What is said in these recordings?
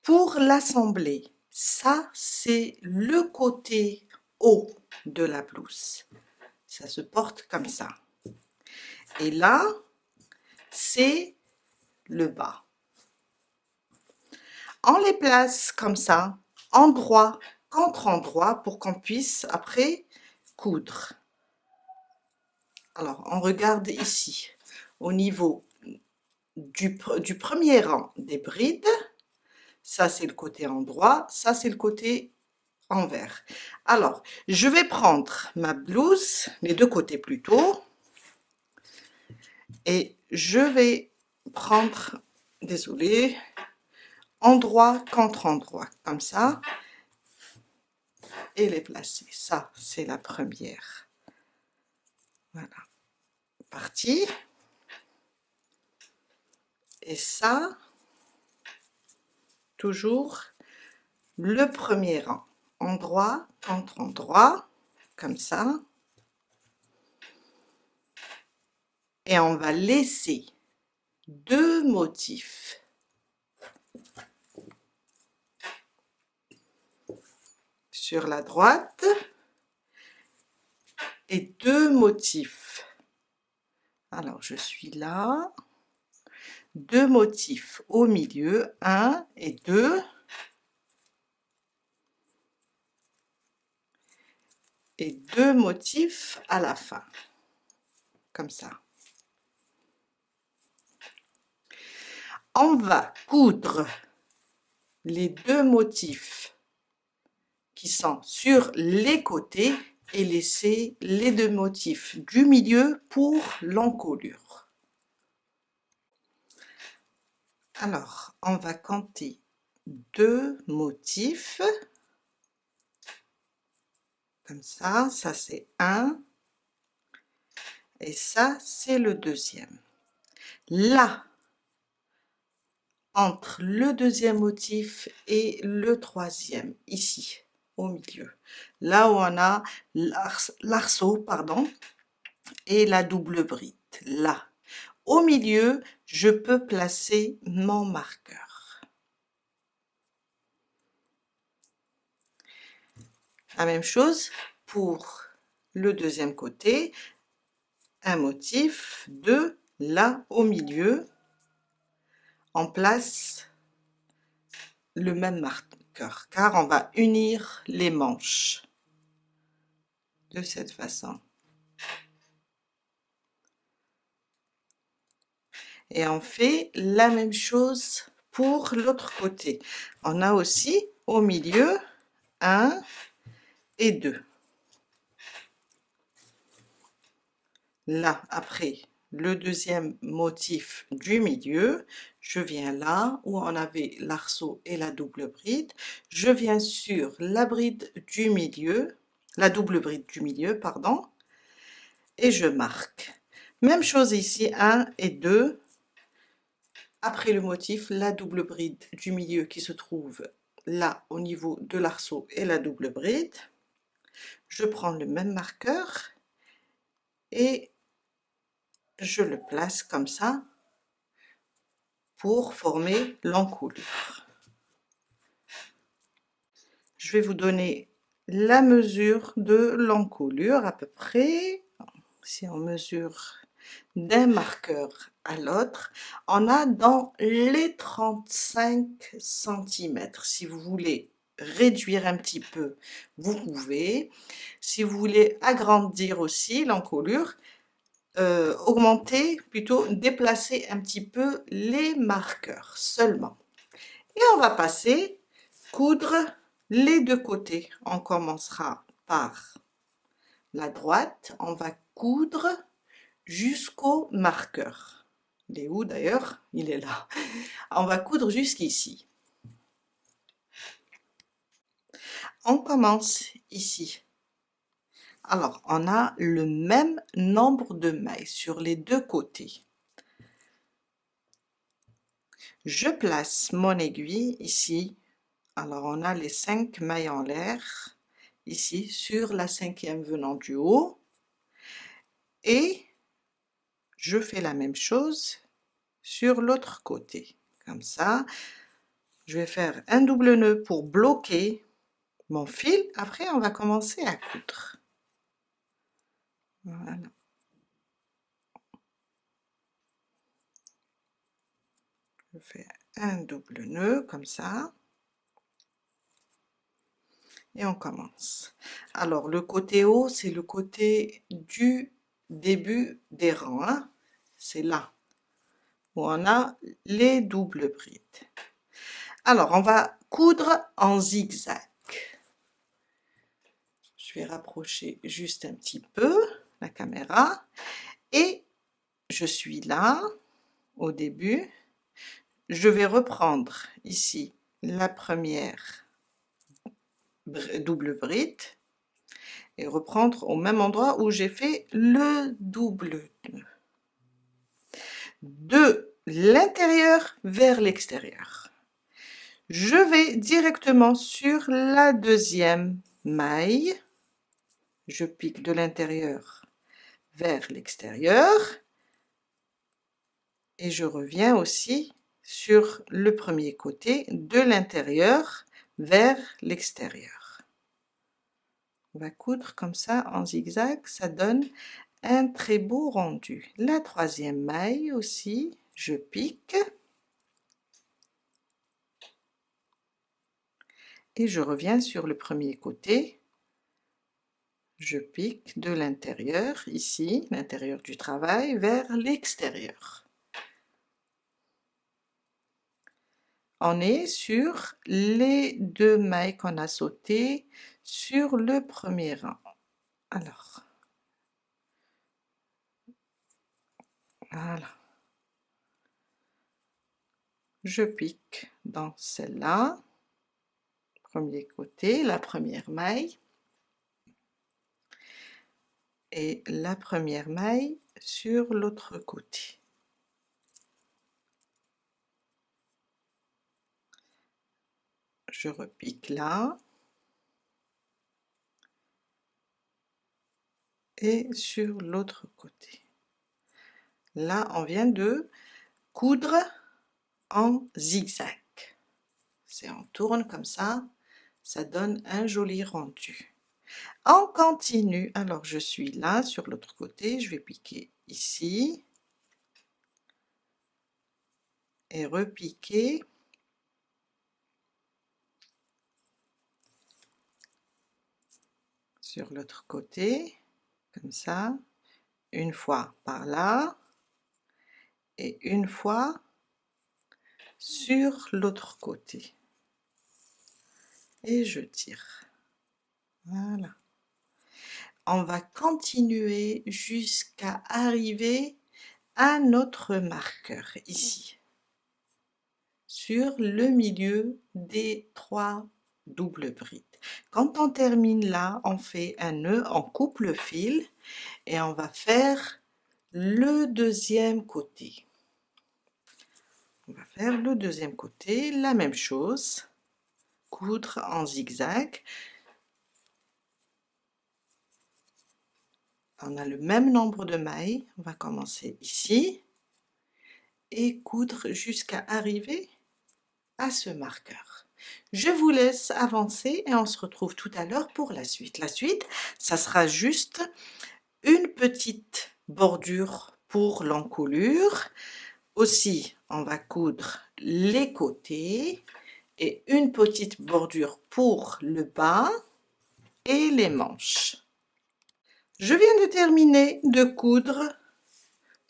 Pour l'assembler, ça c'est le côté haut de la blouse. Ça se porte comme ça. Et là, c'est le bas. On les place comme ça, endroit contre endroit, pour qu'on puisse après coudre. Alors, on regarde ici, au niveau du premier rang des brides, ça c'est le côté endroit, ça c'est le côté envers. Alors, je vais prendre ma blouse, les deux côtés plutôt, et je vais prendre, désolé, endroit contre endroit, comme ça, et les placer. Ça, c'est la première. Voilà, partie. Et ça, toujours le premier rang, endroit contre endroit, comme ça. Et on va laisser deux motifs. Sur la droite et deux motifs. Alors, je suis là. Deux motifs au milieu, 1 et 2. Et deux motifs à la fin, comme ça. On va coudre les deux motifs qui sont sur les côtés et laisser les deux motifs du milieu pour l'encolure. Alors, on va compter deux motifs, comme ça c'est un, et ça c'est le deuxième. Là, entre le deuxième motif et le troisième, ici, au milieu, là où on a l'arceau, pardon, et la double bride, là. Au milieu, je peux placer mon marqueur. La même chose pour le deuxième côté, un motif, deux, là au milieu, on place le même marqueur, car on va unir les manches de cette façon. Et on fait la même chose pour l'autre côté. On a aussi au milieu 1 et 2. Là, après le deuxième motif du milieu, je viens là où on avait l'arceau et la double bride, je viens sur la bride du milieu, la double bride du milieu, pardon, et je marque. Même chose ici, 1 et 2. Après le motif, la double bride du milieu qui se trouve là au niveau de l'arceau et la double bride. Je prends le même marqueur et je le place comme ça pour former l'encolure. Je vais vous donner la mesure de l'encolure à peu près. Si on mesure d'un marqueur à l'autre, on a dans les 35 cm. Si vous voulez réduire un petit peu, vous pouvez. Si vous voulez agrandir aussi l'encolure, augmenter, plutôt déplacer un petit peu les marqueurs seulement. Et on va passer coudre les deux côtés. On commencera par la droite, on va coudre jusqu'au marqueur. Il est où d'ailleurs? Il est là. On va coudre jusqu'ici. On commence ici. Alors, on a le même nombre de mailles sur les deux côtés. Je place mon aiguille ici. Alors, on a les 5 mailles en l'air, ici, sur la 5e venant du haut. Et je fais la même chose sur l'autre côté, comme ça. Je vais faire un double nœud pour bloquer mon fil. Après, on va commencer à coudre. Voilà. Je fais un double nœud comme ça. Et on commence. Alors, le côté haut, c'est le côté du début des rangs, hein. C'est là où on a les doubles brides. Alors, on va coudre en zigzag. Je vais rapprocher juste un petit peu la caméra. Et je suis là, au début. Je vais reprendre ici la première double bride et reprendre au même endroit où j'ai fait le double nœud. De l'intérieur vers l'extérieur. Je vais directement sur la deuxième maille. Je pique de l'intérieur vers l'extérieur. Et je reviens aussi sur le premier côté de l'intérieur vers l'extérieur. On va coudre comme ça en zigzag, ça donne un très beau rendu. La troisième maille aussi, je pique et je reviens sur le premier côté. Je pique de l'intérieur, ici, l'intérieur du travail, vers l'extérieur. On est sur les deux mailles qu'on a sautées sur le premier rang. Alors, voilà. Je pique dans celle-là, premier côté, la première maille, et la première maille sur l'autre côté. Je repique là, et sur l'autre côté. Là, on vient de coudre en zigzag. C'est on tourne comme ça donne un joli rendu. On continue, alors je suis là sur l'autre côté, je vais piquer ici et repiquer sur l'autre côté, comme ça, une fois par là et une fois sur l'autre côté. Et je tire. Voilà. On va continuer jusqu'à arriver à notre marqueur ici, sur le milieu des trois doubles brides. Quand on termine là, on fait un nœud, on coupe le fil et on va faire le deuxième côté. On va faire le deuxième côté, la même chose, coudre en zigzag. On a le même nombre de mailles, on va commencer ici et coudre jusqu'à arriver à ce marqueur. Je vous laisse avancer et on se retrouve tout à l'heure pour la suite. La suite, ça sera juste une petite bordure pour l'encolure. Aussi, on va coudre les côtés et une petite bordure pour le bas et les manches. Je viens de terminer de coudre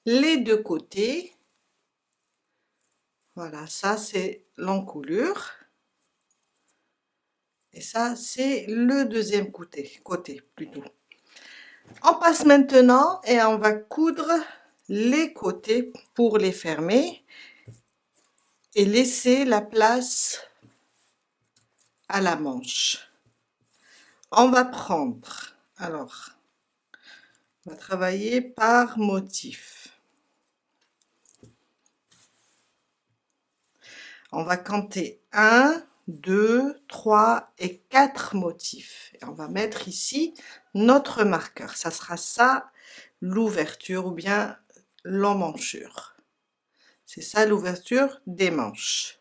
les deux côtés. Voilà, ça c'est l'encolure. Et ça c'est le deuxième côté plutôt. On passe maintenant et on va coudre les côtés pour les fermer et laisser la place à la manche. On va prendre, alors, on va travailler par motif. On va compter 1, 2, 3 et 4 motifs. Et on va mettre ici notre marqueur. Ça sera ça l'ouverture ou bien l'emmanchure. C'est ça l'ouverture des manches.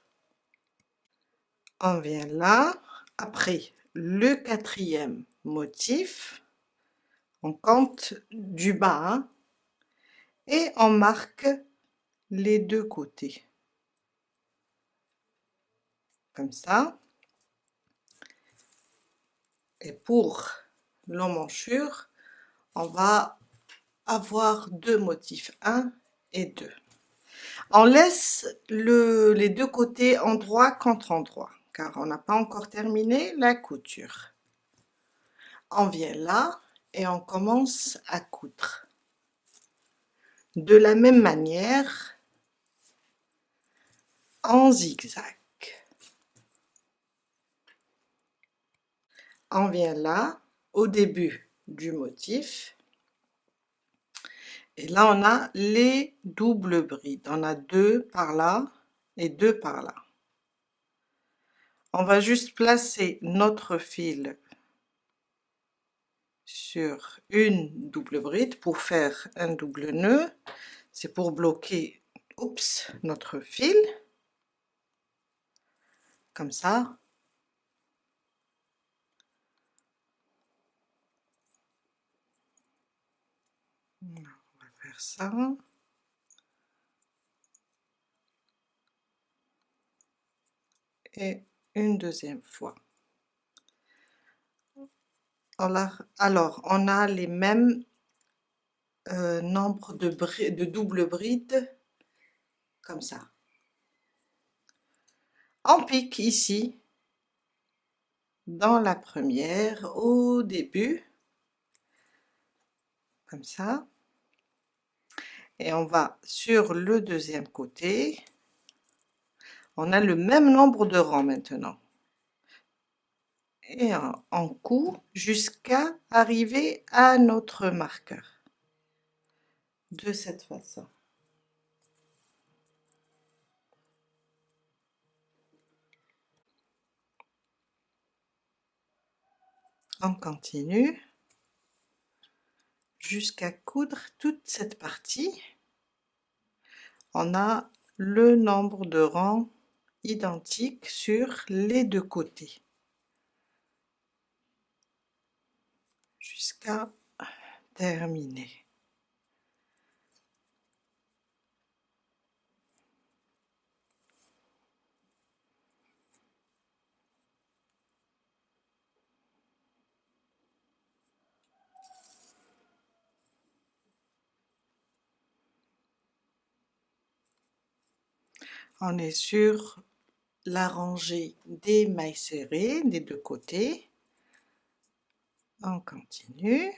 On vient là, après le quatrième motif, on compte du bas hein, et on marque les deux côtés, comme ça. Et pour l'emmanchure, on va avoir deux motifs, 1 et 2. On laisse les deux côtés endroit contre endroit, car on n'a pas encore terminé la couture. On vient là et on commence à coudre. De la même manière, en zigzag. On vient là, au début du motif, et là on a les doubles brides. On a deux par là et deux par là. On va juste placer notre fil sur une double bride pour faire un double nœud. C'est pour bloquer, oups, notre fil, comme ça. On va faire ça. Et une deuxième fois. Alors, on a les mêmes nombres de double brides, comme ça. On pique ici, dans la première, au début, comme ça. Et on va sur le deuxième côté. On a le même nombre de rangs maintenant. Et on coud jusqu'à arriver à notre marqueur. De cette façon. On continue jusqu'à coudre toute cette partie. On a le nombre de rangs identique sur les deux côtés. Jusqu'à terminer. On est sur la rangée des mailles serrées des deux côtés. On continue.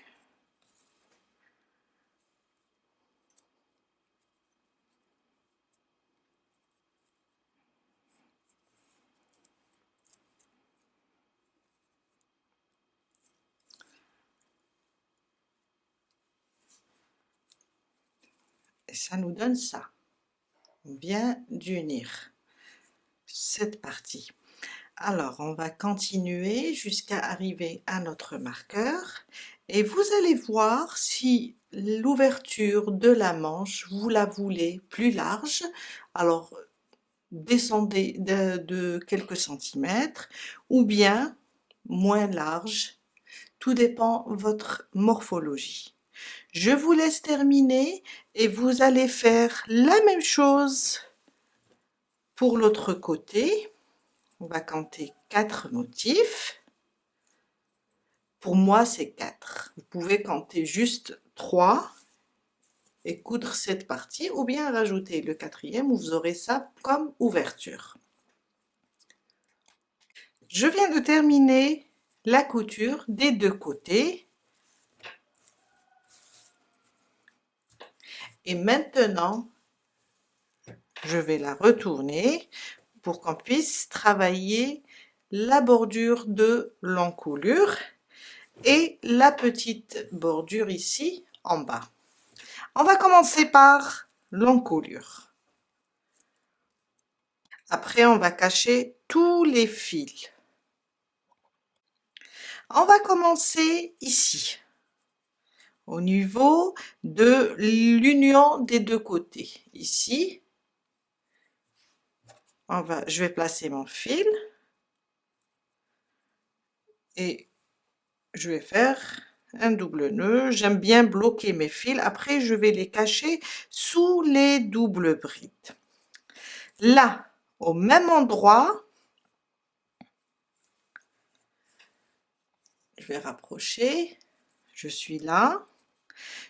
Et ça nous donne ça. On vient d'unir cette partie. Alors, on va continuer jusqu'à arriver à notre marqueur et vous allez voir si l'ouverture de la manche, vous la voulez plus large. Alors, descendez de quelques centimètres ou bien moins large. Tout dépend de votre morphologie. Je vous laisse terminer et vous allez faire la même chose pour l'autre côté. On va compter 4 motifs. Pour moi, c'est 4. Vous pouvez compter juste 3 et coudre cette partie ou bien rajouter le quatrième où vous aurez ça comme ouverture. Je viens de terminer la couture des deux côtés. Et maintenant, je vais la retourner pour qu'on puisse travailler la bordure de l'encolure et la petite bordure ici en bas. On va commencer par l'encolure. Après, on va cacher tous les fils. On va commencer ici, au niveau de l'union des deux côtés. Ici, je vais placer mon fil. et je vais faire un double nœud. J'aime bien bloquer mes fils. Après, je vais les cacher sous les doubles brides. Là, au même endroit, je vais rapprocher. Je suis là.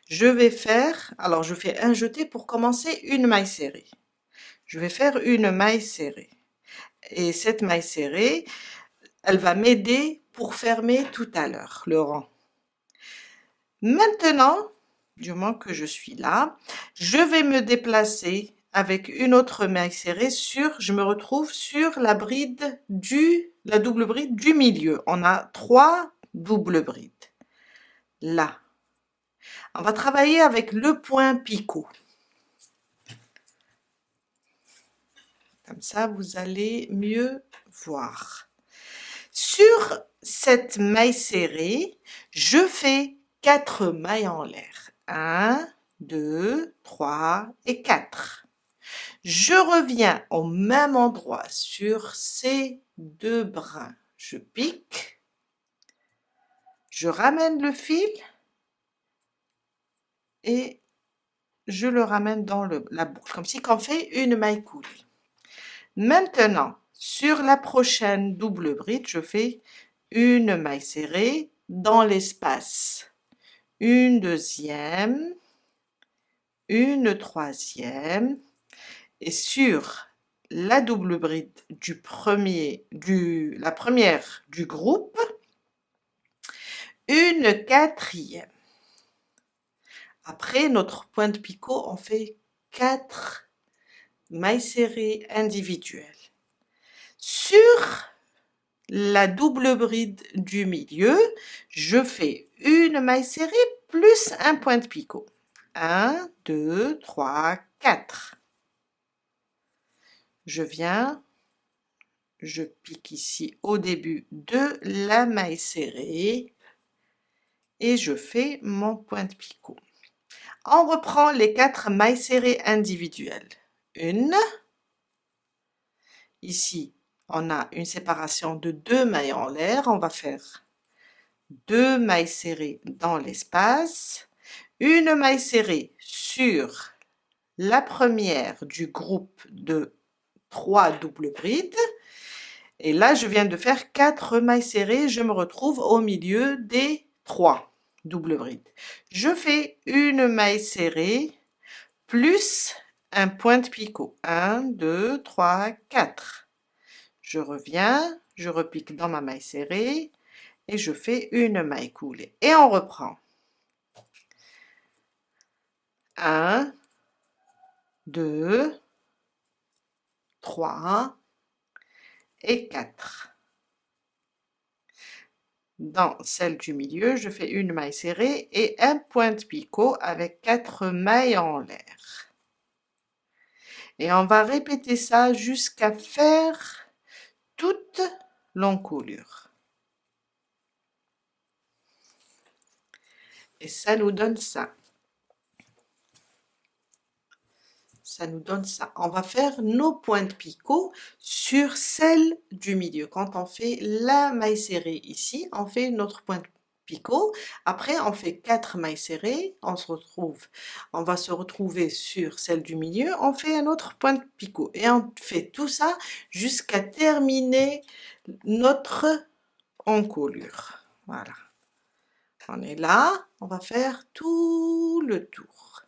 Je vais faire, alors je fais un jeté pour commencer une maille serrée. Je vais faire une maille serrée. Et cette maille serrée, elle va m'aider pour fermer tout à l'heure le rang. Maintenant, du moment que je suis là, je vais me déplacer avec une autre maille serrée je me retrouve sur la bride la double bride du milieu. On a 3 doubles brides. Là. On va travailler avec le point picot. Comme ça, vous allez mieux voir. Sur cette maille serrée, je fais 4 mailles en l'air. 1, 2, 3 et 4. Je reviens au même endroit sur ces 2 brins. Je pique. Je ramène le fil et je le ramène dans la boucle, comme si on fait une maille coulée. Maintenant, sur la prochaine double bride, je fais une maille serrée dans l'espace, une deuxième, une troisième, et sur la double bride la première du groupe, une quatrième. Après notre point de picot, on fait 4 mailles serrées individuelles. Sur la double bride du milieu, je fais une maille serrée plus un point de picot. 1, 2, 3, 4. Je viens, je pique ici au début de la maille serrée et je fais mon point de picot. On reprend les 4 mailles serrées individuelles. Une, ici on a une séparation de 2 mailles en l'air, on va faire 2 mailles serrées dans l'espace, une maille serrée sur la première du groupe de 3 doubles brides, et là je viens de faire 4 mailles serrées, je me retrouve au milieu des 3 doubles brides. Je fais une maille serrée plus un point de picot. 1, 2, 3, 4. Je reviens, je repique dans ma maille serrée et je fais une maille coulée. Et on reprend. 1, 2, 3 et 4. Dans celle du milieu, je fais une maille serrée et un point de picot avec 4 mailles en l'air. Et on va répéter ça jusqu'à faire toute l'encolure. Et ça nous donne ça. Ça nous donne ça. On va faire nos points de picot sur celle du milieu. Quand on fait la maille serrée ici, on fait notre point de picot. Après, on fait 4 mailles serrées. On va se retrouver sur celle du milieu. On fait un autre point de picot. Et on fait tout ça jusqu'à terminer notre encolure. Voilà. On est là. On va faire tout le tour.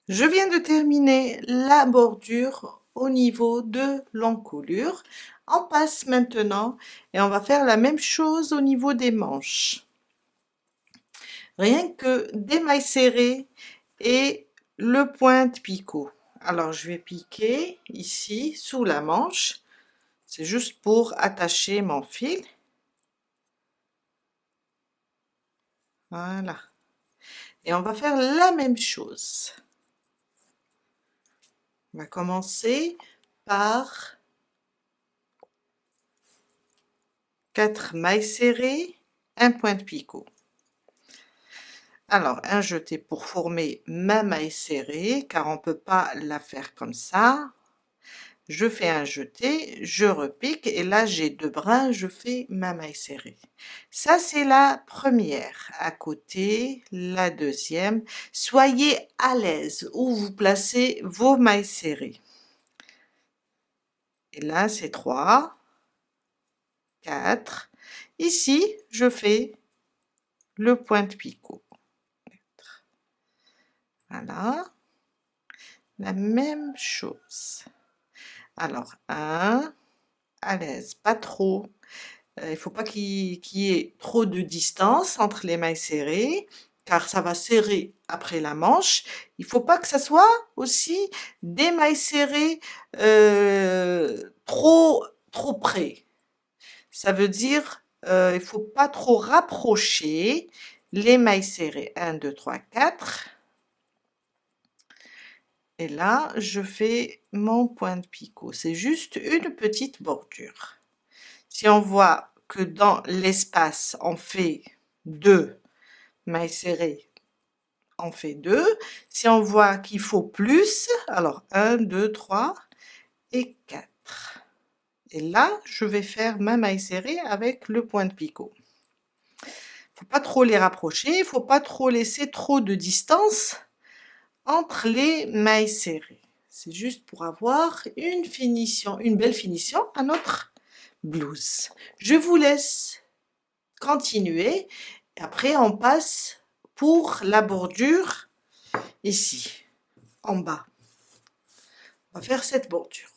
Je viens de terminer la bordure au niveau de l'encolure. On passe maintenant et on va faire la même chose au niveau des manches. Rien que des mailles serrées et le point de picot. Alors je vais piquer ici sous la manche. C'est juste pour attacher mon fil. Voilà. Et on va faire la même chose. On va commencer par 4 mailles serrées, un point de picot. Alors, un jeté pour former ma maille serrée, car on ne peut pas la faire comme ça. je fais un jeté, je repique et là j'ai 2 brins, je fais ma maille serrée. Ça c'est la première. À côté, la deuxième. Soyez à l'aise où vous placez vos mailles serrées. Et là c'est 3, 4. Ici, je fais le pointe-picot. Voilà. La même chose. Alors, 1, à l'aise, pas trop. Il ne faut pas qu'il y ait trop de distance entre les mailles serrées, car ça va serrer après la manche. Il ne faut pas que ça soit aussi des mailles serrées trop près. Ça veut dire il ne faut pas trop rapprocher les mailles serrées. 1, 2, 3, 4. Et là, je fais mon pointe-picot. C'est juste une petite bordure. Si on voit que dans l'espace, on fait 2 mailles serrées, on fait 2. Si on voit qu'il faut plus, alors 1, 2, 3 et 4. Et là, je vais faire ma maille serrée avec le pointe-picot. Faut pas trop les rapprocher, il faut pas trop laisser trop de distance entre les mailles serrées. C'est juste pour avoir une finition, une belle finition à notre blouse. Je vous laisse continuer. Après, on passe pour la bordure ici, en bas. On va faire cette bordure.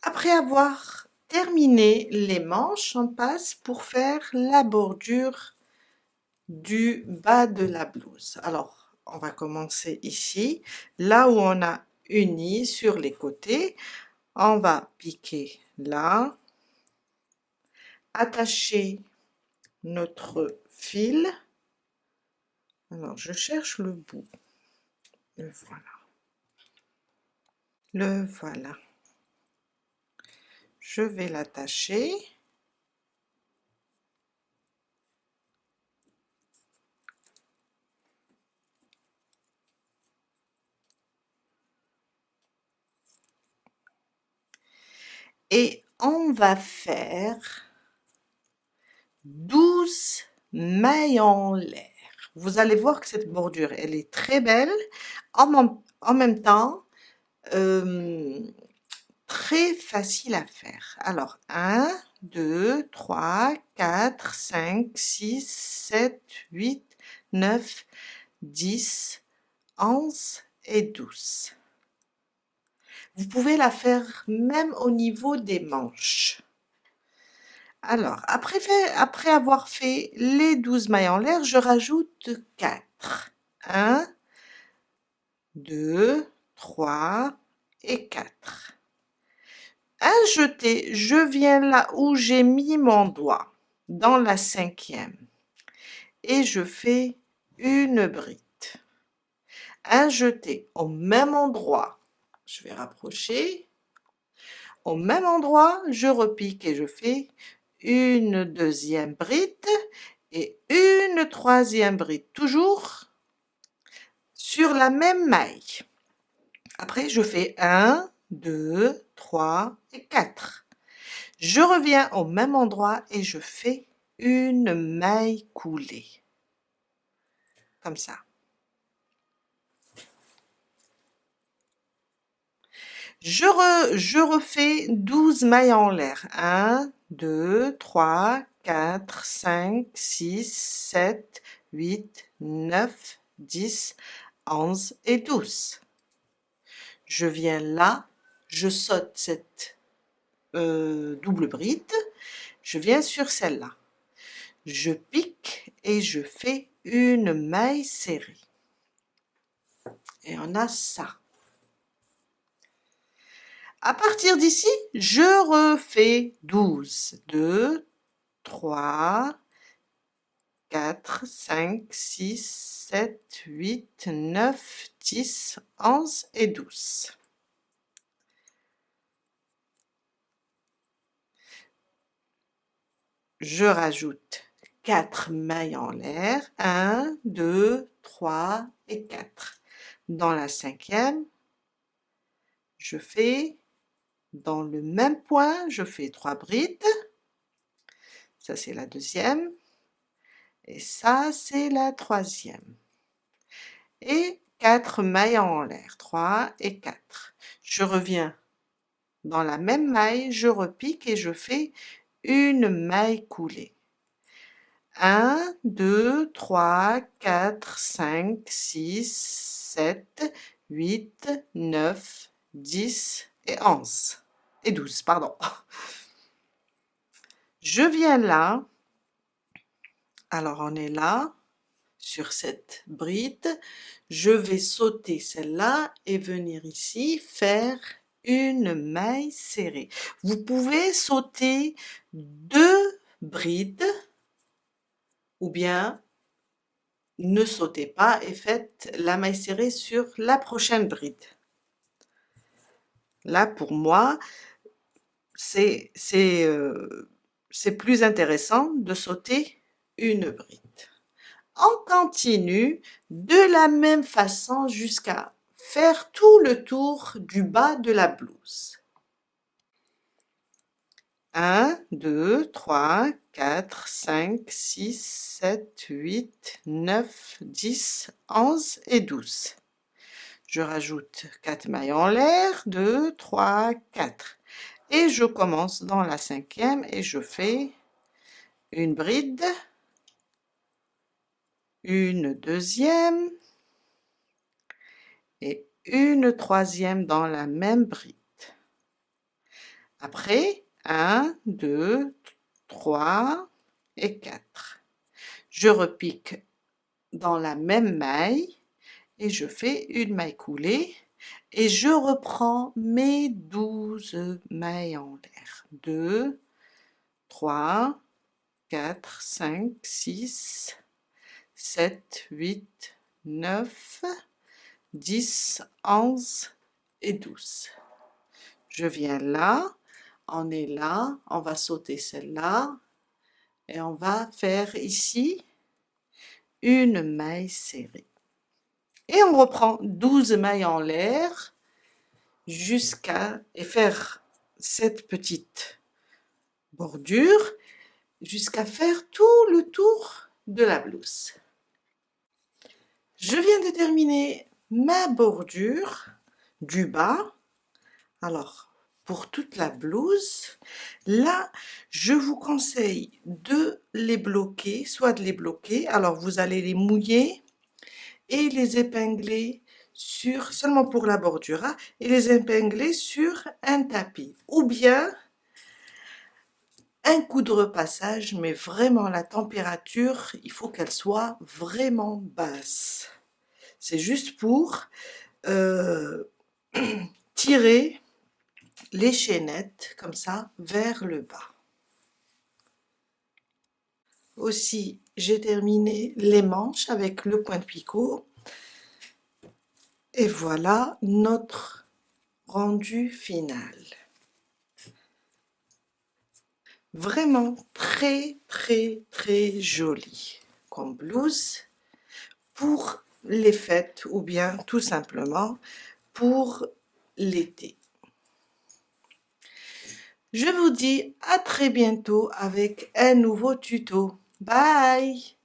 Après avoir terminé les manches, on passe pour faire la bordure du bas de la blouse. Alors, on va commencer ici, là où on a uni sur les côtés. On va piquer là, attacher notre fil. Alors, je cherche le bout. Le voilà. Le voilà. Je vais l'attacher. Et on va faire 12 mailles en l'air. Vous allez voir que cette bordure, elle est très belle. En même temps, très facile à faire. Alors, 1, 2, 3, 4, 5, 6, 7, 8, 9, 10, 11 et 12. Vous pouvez la faire même au niveau des manches. Alors, après avoir fait les 12 mailles en l'air, je rajoute 4. 1, 2, 3 et 4. Un jeté, je viens là où j'ai mis mon doigt, dans la 5e, et je fais une bride. Un jeté au même endroit, je vais rapprocher, au même endroit, je repique et je fais une deuxième bride et une troisième bride, toujours sur la même maille. Après, je fais 1, 2, 3 et 4. Je reviens au même endroit et je fais une maille coulée. Comme ça. Je refais 12 mailles en l'air. 1, 2, 3, 4, 5, 6, 7, 8, 9, 10, 11 et 12. Je viens là, je saute cette double bride, je viens sur celle-là. Je pique et je fais une maille serrée. Et on a ça. À partir d'ici, je refais 12. 2, 3, 4, 5, 6, 7, 8, 9, 10, 11 et 12. Je rajoute 4 mailles en l'air. 1, 2, 3 et 4. Dans la 5e, je fais Dans le même point, je fais 3 brides. Ça, c'est la deuxième. Et ça, c'est la troisième. Et 4 mailles en l'air. 3 et 4. Je reviens dans la même maille, je repique et je fais une maille coulée. 1, 2, 3, 4, 5, 6, 7, 8, 9, 10 et 11. Et 12, pardon. Je viens là. Alors, on est là, sur cette bride. Je vais sauter celle-là et venir ici faire une maille serrée. Vous pouvez sauter 2 brides ou bien ne sautez pas et faites la maille serrée sur la prochaine bride. Là, pour moi, c'est plus intéressant de sauter une bride. On continue de la même façon jusqu'à faire tout le tour du bas de la blouse. 1, 2, 3, 4, 5, 6, 7, 8, 9, 10, 11 et 12. Je rajoute 4 mailles en l'air, 2, 3, 4. Et je commence dans la cinquième et je fais une bride, une deuxième et une troisième dans la même bride. Après, 1, 2, 3 et 4. Je repique dans la même maille et je fais une maille coulée et je reprends mes 12 mailles en l'air. 2, 3, 4, 5, 6, 7, 8, 9, 10, 11 et 12. Je viens là, on est là, on va sauter celle-là et on va faire ici une maille serrée. Et on reprend 12 mailles en l'air jusqu'à et faire cette petite bordure jusqu'à faire tout le tour de la blouse. Je viens de terminer ma bordure du bas. Alors, pour toute la blouse, là, je vous conseille de les bloquer, soit de les bloquer, alors vous allez les mouiller et les épingler sur, seulement pour la bordure, hein, et les épingler sur un tapis. Ou bien, un coup de repassage, mais vraiment la température, il faut qu'elle soit vraiment basse. C'est juste pour tirer les chaînettes comme ça vers le bas. Aussi, j'ai terminé les manches avec le point de picot. Et voilà notre rendu final. Vraiment très joli comme blouse pour les fêtes ou bien tout simplement pour l'été. Je vous dis à très bientôt avec un nouveau tuto. Bye!